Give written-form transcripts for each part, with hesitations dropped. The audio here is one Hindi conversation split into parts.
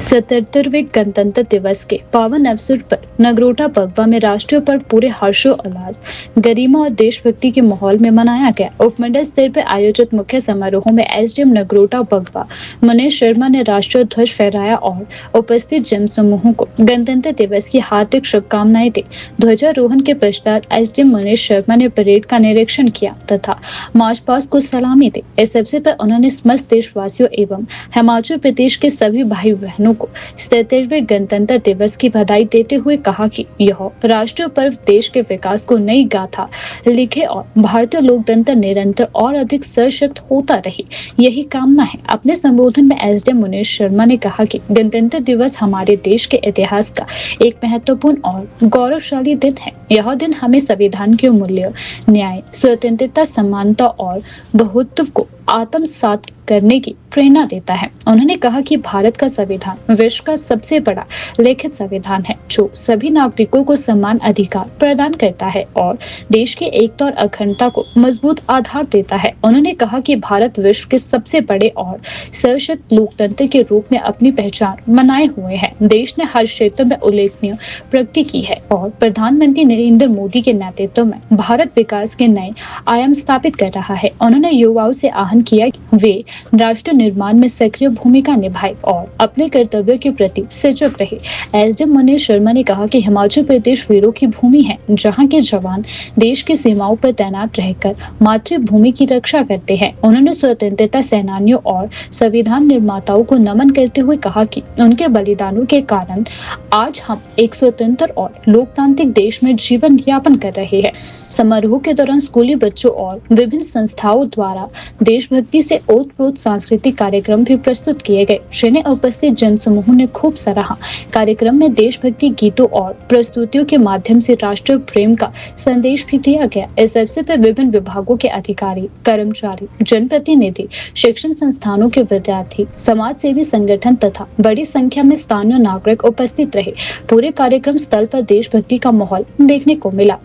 77वें गणतंत्र दिवस के पावन अवसर पर नगरोटा पगबा में राष्ट्रीय पर्व पूरे हर्षोल्लास, गरिमा और देशभक्ति के माहौल में मनाया गया। उपमंडल स्तर पर आयोजित मुख्य समारोह में एसडीएम नगरोटा पगबा मनीष शर्मा ने राष्ट्रीय ध्वज फहराया और उपस्थित जनसमूह को गणतंत्र दिवस की हार्दिक शुभकामनाएं दी। ध्वजारोहण के पश्चात एसडीएम मनीष शर्मा ने परेड का निरीक्षण किया तथा मार्च पास्ट को सलामी दी। इस अवसर पर उन्होंने समस्त देशवासियों एवं हिमाचल प्रदेश के सभी भाई बहनों को 77वें गणतंत्र दिवस की बधाई देते हुए कहा कि यह राष्ट्रीय पर्व देश के विकास को नई गाथा लिखे और भारतीय लोकतंत्र निरंतर और अधिक सशक्त होता रहे, यही कामना है। अपने संबोधन में एसडीएम मनीष शर्मा ने कहा कि गणतंत्र दिवस हमारे देश के इतिहास का एक महत्वपूर्ण और गौरवशाली दिन है। यह दिन हमें संविधान के मूल्य, न्याय, स्वतंत्रता, समानता और बहुत्व को आत्मसात करने की प्रेरणा देता है। उन्होंने कहा कि भारत का संविधान विश्व का सबसे बड़ा लिखित संविधान है जो सभी नागरिकों को समान अधिकार प्रदान करता है और देश की एकता और अखंडता को मजबूत आधार देता है। उन्होंने कहा कि भारत विश्व के सबसे बड़े और सशक्त लोकतंत्र के रूप में अपनी पहचान बनाए हुए है। देश ने हर क्षेत्र में उल्लेखनीय प्रगति की है और प्रधानमंत्री नरेंद्र मोदी के नेतृत्व में भारत विकास के नए आयाम स्थापित कर रहा है। उन्होंने युवाओं से आह्वान किया कि वे राष्ट्र निर्माण में सक्रिय भूमिका निभाए और अपने कर्तव्यों के प्रति सजग रहे। एसडीएम मनीष शर्मा ने कहा कि हिमाचल प्रदेश वीरों की भूमि है, जहां के जवान देश की सीमाओं पर तैनात रहकर मातृभूमि की रक्षा करते हैं। उन्होंने स्वतंत्रता सेनानियों और संविधान निर्माताओं को नमन करते हुए कहा कि उनके बलिदानों के कारण आज हम एक स्वतंत्र और लोकतांत्रिक देश में जीवन यापन कर रहे हैं। समारोह के दौरान स्कूली बच्चों और विभिन्न संस्थाओं द्वारा देशभक्ति से ओतप्रोत सांस्कृतिक कार्यक्रम भी प्रस्तुत किए गए, जिन्हें उपस्थित जनसमूह ने खूब सराहा। कार्यक्रम में देशभक्ति गीतों और प्रस्तुतियों के माध्यम से राष्ट्रीय प्रेम का संदेश भी दिया गया। इस अवसर पर विभिन्न विभागों के अधिकारी, कर्मचारी, जनप्रतिनिधि, शिक्षण संस्थानों के विद्यार्थी, समाज सेवी संगठन तथा बड़ी संख्या में स्थानीय नागरिक उपस्थित रहे। पूरे कार्यक्रम स्थल पर देशभक्ति का माहौल देखने को मिला।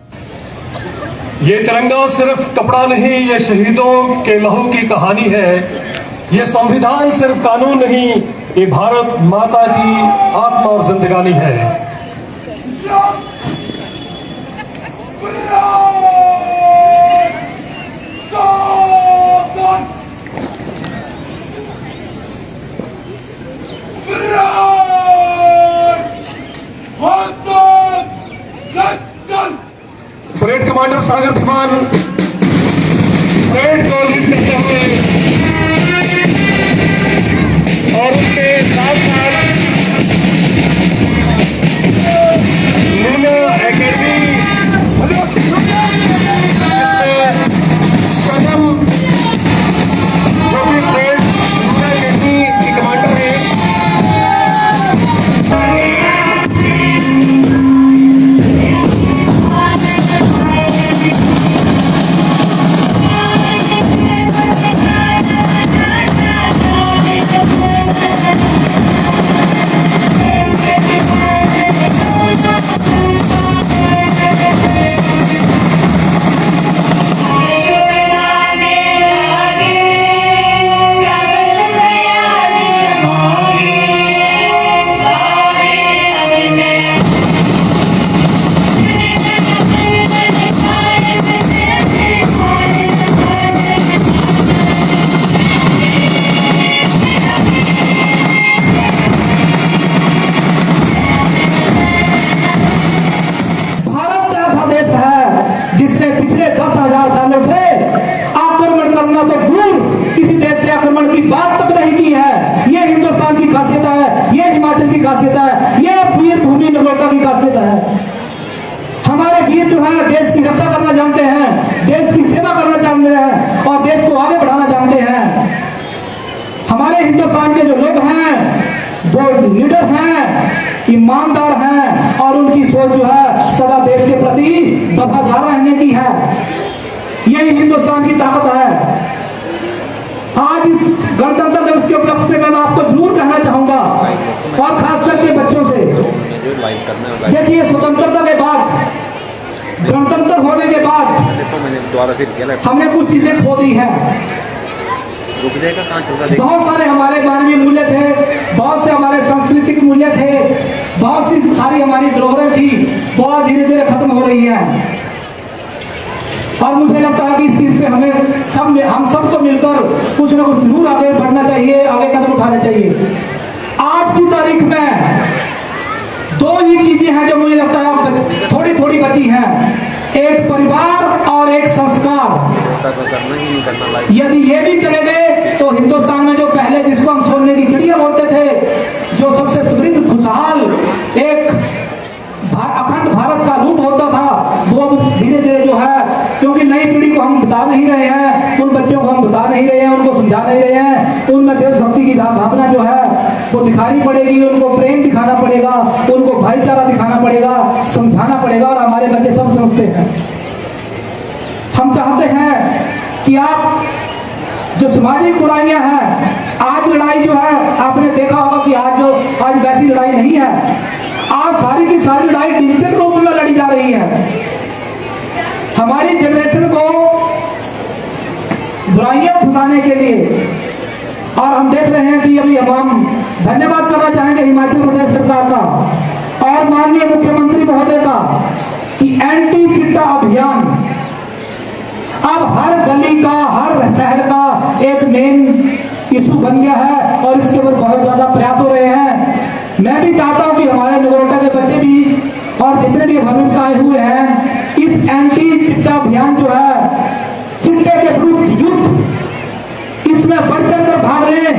ये तिरंगा सिर्फ कपड़ा नहीं, ये शहीदों के लहू की कहानी है। ये संविधान सिर्फ कानून नहीं, ये भारत माता की आत्मा और जिंदगानी है। परेड कमांडर सागर धीमान परेड को लीड करते हुए और उसके साथ साथ लूना एकेडमी सनम जो भी परेड लूना एकेडमी की कमांडर है, जिसने पिछले 10,000 सालों से आक्रमण करना तो दूर, किसी देश से आक्रमण की बात तक नहीं की है। ये हिंदुस्तान की खासियत है, ये हिमाचल की खासियत है, ये वीर भूमि नगरोटा की खासियत है। हमारे वीर जो है देश की रक्षा करना जानते हैं, देश की सेवा करना जानते हैं और देश को आगे बढ़ाना जानते हैं। हमारे हिंदुस्तान के जो लोग हैं वो लीडर हैं, ईमानदार हैं और उनकी सोच जो है सदा देश के प्रति वफादार रहने की है। यही हिंदुस्तान की ताकत है। आज इस गणतंत्र दिवस के उपलक्ष्य में मैं आपको जरूर कहना चाहूंगा और खास करके बच्चों से, देखिए स्वतंत्रता के बाद, गणतंत्र होने के बाद हमने कुछ चीजें खो दी हैं। बहुत सारे हमारे मानवीय मूल्य थे, बहुत से हमारे सांस्कृतिक सी सारी हमारी धरोहरें थी वो आज धीरे धीरे खत्म हो रही हैं। और मुझे लगता है कि इस चीज पे हम सबको मिलकर कुछ ना कुछ जरूर आगे बढ़ना चाहिए, आगे कदम उठाना चाहिए। आज की तारीख में दो ही चीजें हैं जो मुझे लगता है थोड़ी थोड़ी बची हैं, एक परिवार और एक संस्कार। यदि ये भी चले गए तो हिंदुस्तान में जो पहले जिसको हम सोने की चिड़िया बोलते थे, जो सबसे समृद्ध खुशहाल एक अखंड भारत का रूप होता था, वो अब धीरे धीरे जो है, क्योंकि नई पीढ़ी को हम बता नहीं रहे हैं, उन बच्चों को हम बता नहीं रहे हैं, उनको समझा नहीं रहे हैं, उनमें देशभक्ति की भावना जो है वो दिखानी पड़ेगी, उनको प्रेम दिखाना पड़ेगा, उनको भाईचारा दिखाना पड़ेगा, समझाना पड़ेगा। और हमारे बच्चे सब समझते हैं। हम चाहते हैं कि आप जो सामाजिक बुराइयां हैं, आज लड़ाई जो है आपने देखा होगा कि आज वैसी लड़ाई नहीं है। आज सारी की सारी लड़ाई डिजिटल रूप में लड़ी जा रही है। हमारी जनरेशन को बुराइयां फंसाने के लिए, और हम देख रहे हैं कि अभी अब हम धन्यवाद करना चाहेंगे हिमाचल प्रदेश सरकार का और माननीय मुख्यमंत्री महोदय का कि एंटी चिट्टा अभियान अब हर गली का, हर शहर का एक मेन इशू बन गया है और इसके ऊपर बहुत ज्यादा प्रयास हो रहे हैं। मैं भी चाहता हूं कि हमारे नगरोटा के बच्चे भी और जितने भी अभिभावक आए हुए हैं, इस एंटी चिट्टा अभियान जो है, चिट्टे के विरुद्ध युद्ध, इसमें बढ़ चढ़ कर भाग लें।